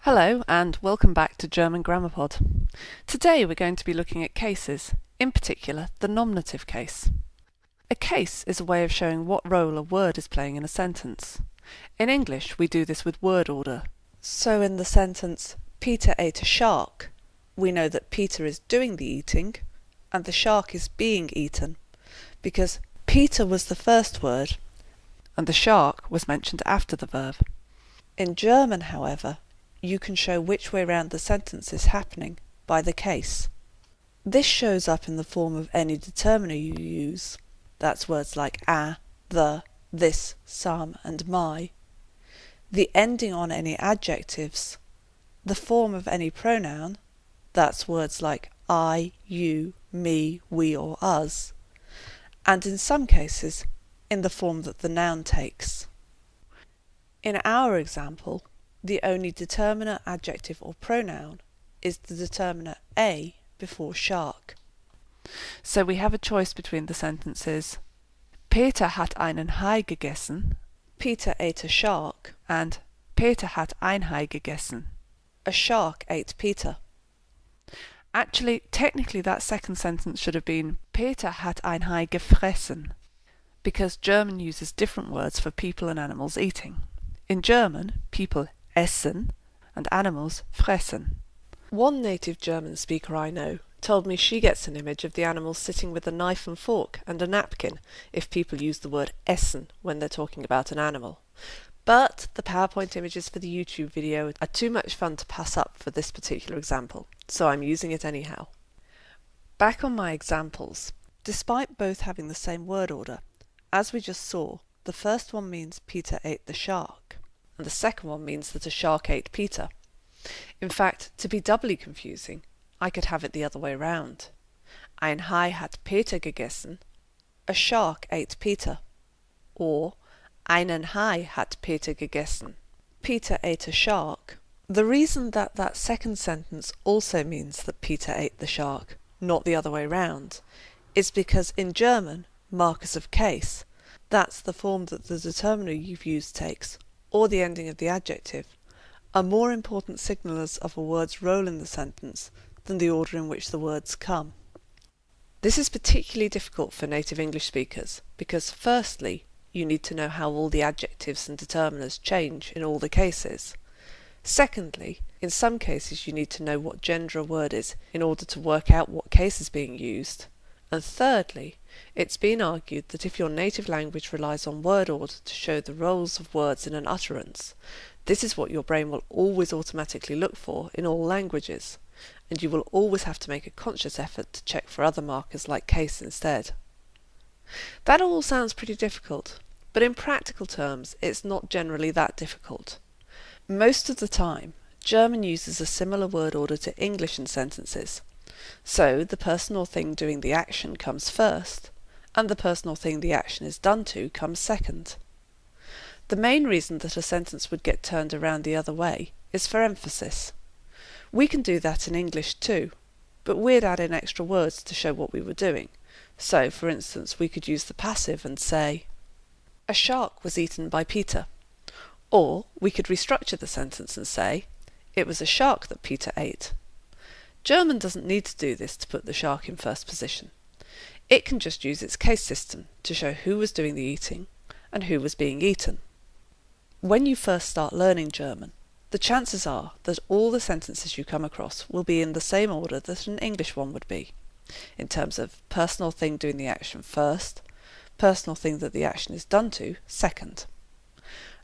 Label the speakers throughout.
Speaker 1: Hello and welcome back to German Grammar Pod. Today we're going to be looking at cases, in particular the nominative case. A case is a way of showing what role a word is playing in a sentence. In English we do this with word order. So in the sentence, Peter ate a shark, we know that Peter is doing the eating and the shark is being eaten, because Peter was the first word and the shark was mentioned after the verb. In German, however, you can show which way round the sentence is happening by the case. This shows up in the form of any determiner you use. That's words like a, the, this, some and my. The ending on any adjectives. The form of any pronoun. That's words like I, you, me, we or us. And in some cases, in the form that the noun takes. In our example, the only determiner, adjective or pronoun is the determiner a before shark. So we have a choice between the sentences Peter hat einen Hai gegessen, Peter ate a shark, and Peter hat ein Hai gegessen, a shark ate Peter. Actually, technically that second sentence should have been Peter hat ein Hai gefressen, because German uses different words for people and animals eating. In German, people essen and animals fressen. One native German speaker I know told me she gets an image of the animal sitting with a knife and fork and a napkin if people use the word essen when they're talking about an animal. But the PowerPoint images for the YouTube video are too much fun to pass up for this particular example, so I'm using it anyhow. Back on my examples, despite both having the same word order, as we just saw, the first one means Peter ate the shark, and the second one means that a shark ate Peter. In fact, to be doubly confusing, I could have it the other way round. Ein Hai hat Peter gegessen, a shark ate Peter. Or, einen Hai hat Peter gegessen, Peter ate a shark. The reason that that second sentence also means that Peter ate the shark, not the other way round, is because in German, markers of case, that's the form that the determiner you've used takes, or the ending of the adjective, are more important signallers of a word's role in the sentence than the order in which the words come. This is particularly difficult for native English speakers because, firstly, you need to know how all the adjectives and determiners change in all the cases. Secondly, in some cases you need to know what gender a word is in order to work out what case is being used. And thirdly, it's been argued that if your native language relies on word order to show the roles of words in an utterance, this is what your brain will always automatically look for in all languages, and you will always have to make a conscious effort to check for other markers like case instead. That all sounds pretty difficult, but in practical terms it's not generally that difficult. Most of the time, German uses a similar word order to English in sentences. So the person or thing doing the action comes first, and the person or thing the action is done to comes second. The main reason that a sentence would get turned around the other way is for emphasis. We can do that in English too, but we'd add in extra words to show what we were doing. So, for instance, we could use the passive and say, a shark was eaten by Peter. Or we could restructure the sentence and say, it was a shark that Peter ate. German doesn't need to do this to put the shark in first position. It can just use its case system to show who was doing the eating and who was being eaten. When you first start learning German, the chances are that all the sentences you come across will be in the same order that an English one would be, in terms of person or thing doing the action first, person or thing that the action is done to second.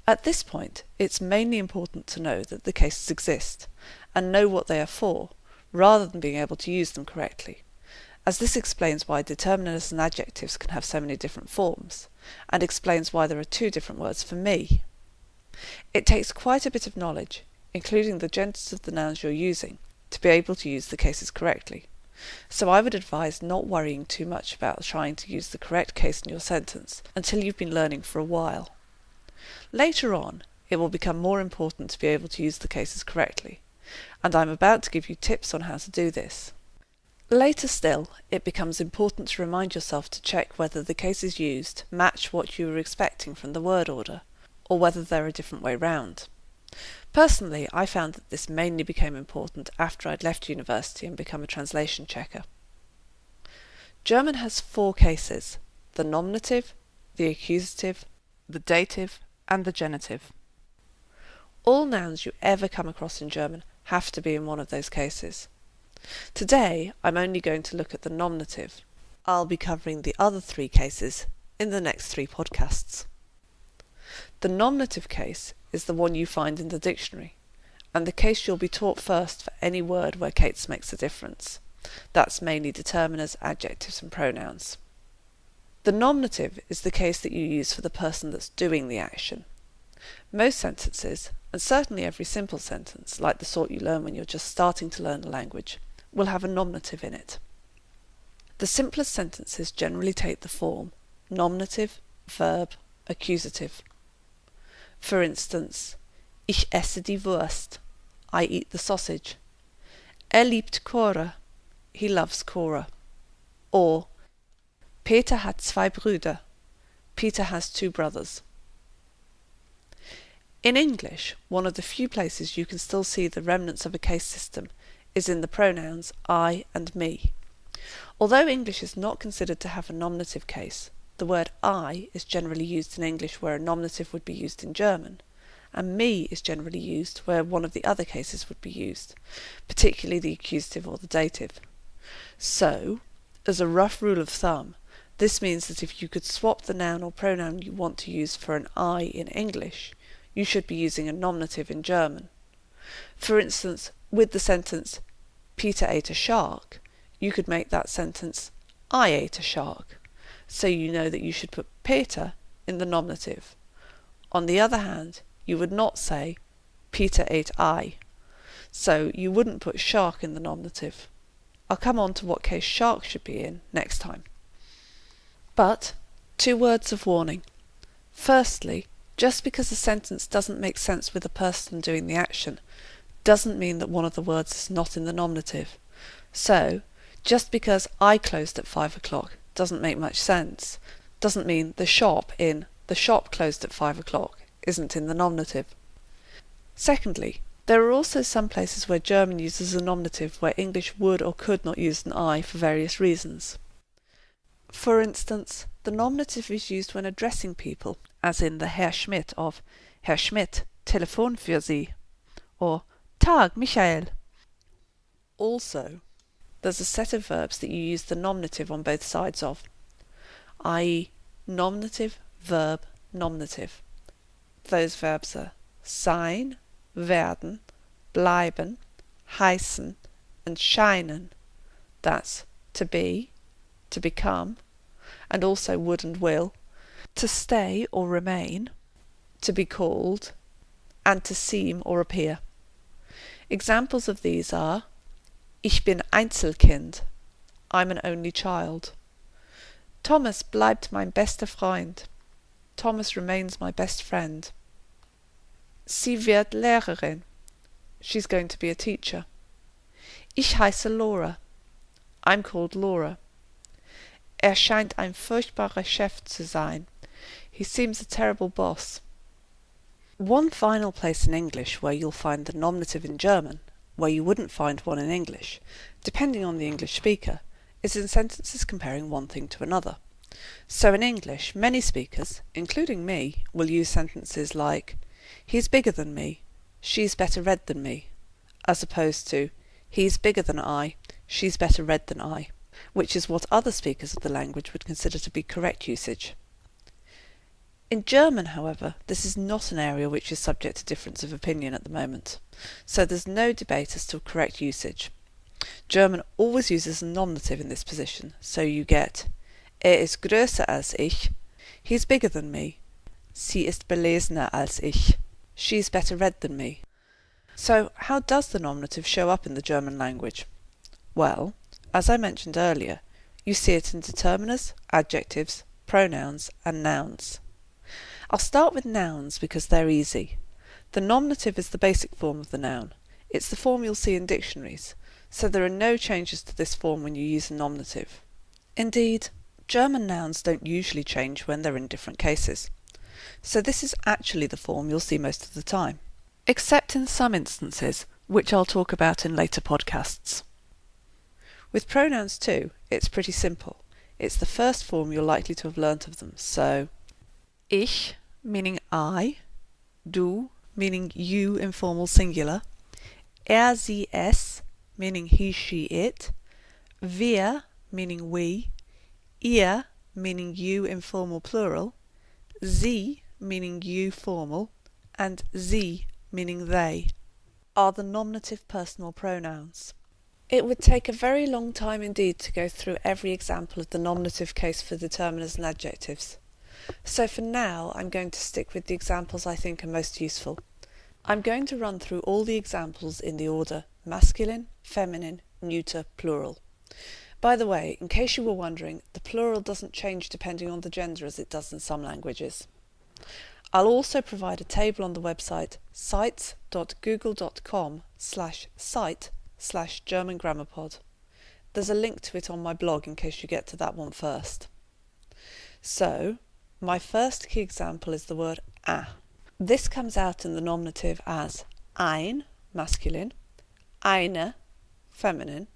Speaker 1: At this point, it's mainly important to know that the cases exist and know what they are for, rather than being able to use them correctly, as this explains why determiners and adjectives can have so many different forms, and explains why there are two different words for me. It takes quite a bit of knowledge, including the genders of the nouns you're using, to be able to use the cases correctly, so I would advise not worrying too much about trying to use the correct case in your sentence until you've been learning for a while. Later on, it will become more important to be able to use the cases correctly, and I'm about to give you tips on how to do this. Later still, it becomes important to remind yourself to check whether the cases used match what you were expecting from the word order, or whether they're a different way round. Personally, I found that this mainly became important after I'd left university and become a translation checker. German has 4 cases: the nominative, the accusative, the dative, and the genitive. All nouns you ever come across in German have to be in one of those cases. Today, I'm only going to look at the nominative. I'll be covering the other 3 cases in the next 3 podcasts. The nominative case is the one you find in the dictionary, and the case you'll be taught first for any word where case makes a difference. That's mainly determiners, adjectives, and pronouns. The nominative is the case that you use for the person that's doing the action. Most sentences, and certainly every simple sentence, like the sort you learn when you're just starting to learn a language, will have a nominative in it. The simplest sentences generally take the form nominative, verb, accusative. For instance, ich esse die Wurst. I eat the sausage. Liebt Cora. He loves Cora. Or, Peter hat 2 Brüder. Peter has 2 brothers. In English, one of the few places you can still see the remnants of a case system is in the pronouns I and me. Although English is not considered to have a nominative case, the word I is generally used in English where a nominative would be used in German, and me is generally used where one of the other cases would be used, particularly the accusative or the dative. So, as a rough rule of thumb, this means that if you could swap the noun or pronoun you want to use for an I in English, you should be using a nominative in German. For instance, with the sentence, Peter ate a shark, you could make that sentence, I ate a shark. So you know that you should put Peter in the nominative. On the other hand, you would not say, Peter ate I. So you wouldn't put shark in the nominative. I'll come on to what case shark should be in next time. But, 2 words of warning. Firstly, just because a sentence doesn't make sense with the person doing the action, doesn't mean that one of the words is not in the nominative. So, just because I closed at 5 o'clock doesn't make much sense, doesn't mean the shop in the shop closed at 5 o'clock isn't in the nominative. Secondly, there are also some places where German uses a nominative where English would or could not use an I for various reasons. For instance, the nominative is used when addressing people, as in the Herr Schmidt of Herr Schmidt, Telefon für Sie, or Tag, Michael. Also, there's a set of verbs that you use the nominative on both sides of, i.e. nominative, verb, nominative. Those verbs are sein, werden, bleiben, heißen, and scheinen. That's to be, to become, and also would and will, to stay or remain, to be called, and to seem or appear. Examples of these are Ich bin Einzelkind. I'm an only child. Thomas bleibt mein bester Freund. Thomas remains my best friend. Sie wird Lehrerin. She's going to be a teacher. Ich heiße Laura. I'm called Laura. Scheint ein furchtbarer Chef zu sein. He seems a terrible boss. One final place in English where you'll find the nominative in German, where you wouldn't find one in English, depending on the English speaker, is in sentences comparing one thing to another. So in English, many speakers, including me, will use sentences like, he's bigger than me, she's better read than me, as opposed to, he's bigger than I, she's better read than I, which is what other speakers of the language would consider to be correct usage. In German, however, this is not an area which is subject to difference of opinion at the moment, so there's no debate as to correct usage. German always uses a nominative in this position, so you get ist größer als ich, he's bigger than me, sie ist belesener als ich, she's better read than me. So how does the nominative show up in the German language? Well, as I mentioned earlier, you see it in determiners, adjectives, pronouns and nouns. I'll start with nouns because they're easy. The nominative is the basic form of the noun. It's the form you'll see in dictionaries, so there are no changes to this form when you use a nominative. Indeed, German nouns don't usually change when they're in different cases. So this is actually the form you'll see most of the time. except in some instances, which I'll talk about in later podcasts. With pronouns too, it's pretty simple. It's the first form you're likely to have learnt of them, so ich, meaning I, du, meaning you informal singular, sie, es, meaning he, she, it, wir, meaning we, ihr, meaning you informal plural, sie, meaning you formal, and sie, meaning they, are the nominative personal pronouns. It would take a very long time indeed to go through every example of the nominative case for determiners and adjectives. So for now, I'm going to stick with the examples I think are most useful. I'm going to run through all the examples in the order masculine, feminine, neuter, plural. By the way, in case you were wondering, the plural doesn't change depending on the gender as it does in some languages. I'll also provide a table on the website sites.google.com/site/GermanGrammarPod. There's a link to it on my blog in case you get to that one first. So, my first key example is the word ein. This comes out in the nominative as ein, masculine, eine, feminine,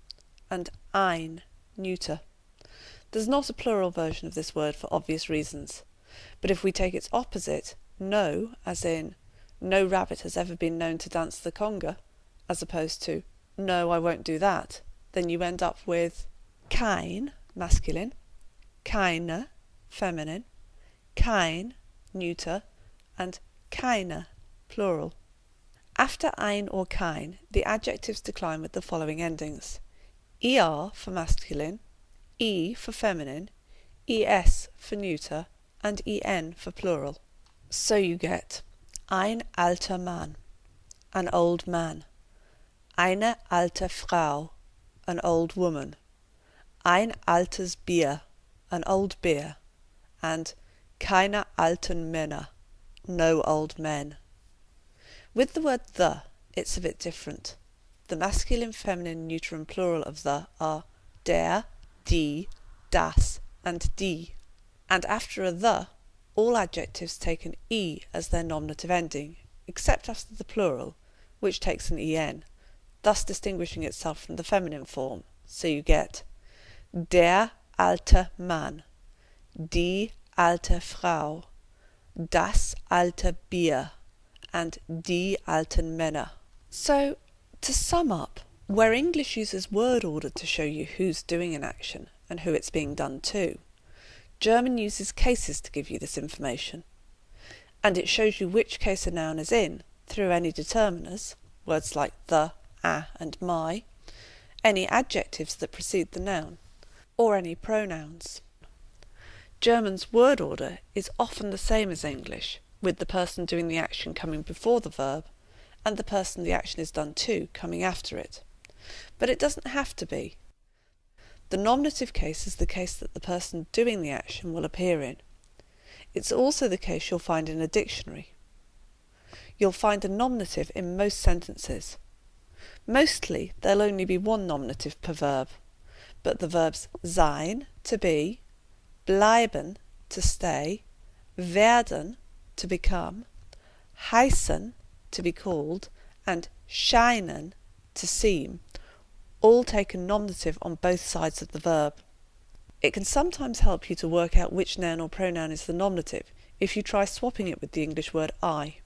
Speaker 1: and ein, neuter. There's not a plural version of this word for obvious reasons, but if we take its opposite, no, as in no rabbit has ever been known to dance the conga, as opposed to no, I won't do that, then you end up with kein, masculine, keine, feminine, kein, neuter, and keine, plural. After ein or kein, the adjectives decline with the following endings: er for masculine, e for feminine, es for neuter, and en for plural. So you get ein alter Mann, an old man, eine alte Frau, an old woman, ein altes Bier, an old beer, and keine alten Männer, no old men. With the word the, it's a bit different. The masculine, feminine, neuter and plural of the are der, die, das and die. And after a the, all adjectives take an e as their nominative ending, except after the plural, which takes an en, thus distinguishing itself from the feminine form. So you get der alte Mann, die alte Frau, das alte Bier, and die alten Männer. So, to sum up, where English uses word order to show you who's doing an action and who it's being done to, German uses cases to give you this information. And it shows you which case a noun is in through any determiners, words like the, a and my, any adjectives that precede the noun, or any pronouns. German's word order is often the same as English, with the person doing the action coming before the verb, and the person the action is done to coming after it. But it doesn't have to be. The nominative case is the case that the person doing the action will appear in. It's also the case you'll find in a dictionary. You'll find a nominative in most sentences. Mostly there'll only be one nominative per verb, but the verbs sein, to be, bleiben, to stay, werden, to become, heißen, to be called, and scheinen, to seem, all take a nominative on both sides of the verb. It can sometimes help you to work out which noun or pronoun is the nominative if you try swapping it with the English word I.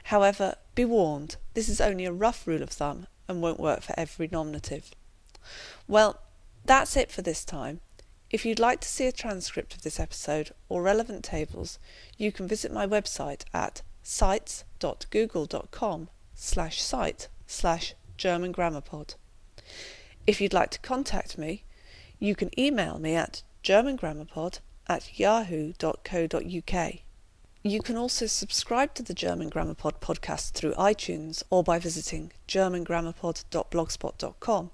Speaker 1: However, be warned, this is only a rough rule of thumb and won't work for every nominative. Well, that's it for this time. If you'd like to see a transcript of this episode or relevant tables, you can visit my website at sites.google.com/site/GermanGrammarPod. If you'd like to contact me, you can email me at germangrammarpod@yahoo.co.uk. You can also subscribe to the German Grammar Pod podcast through iTunes or by visiting germangrammarpod.blogspot.com,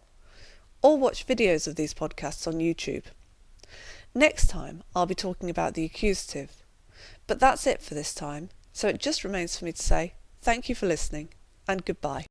Speaker 1: or watch videos of these podcasts on YouTube. Next time I'll be talking about the accusative. But that's it for this time, so it just remains for me to say thank you for listening and goodbye.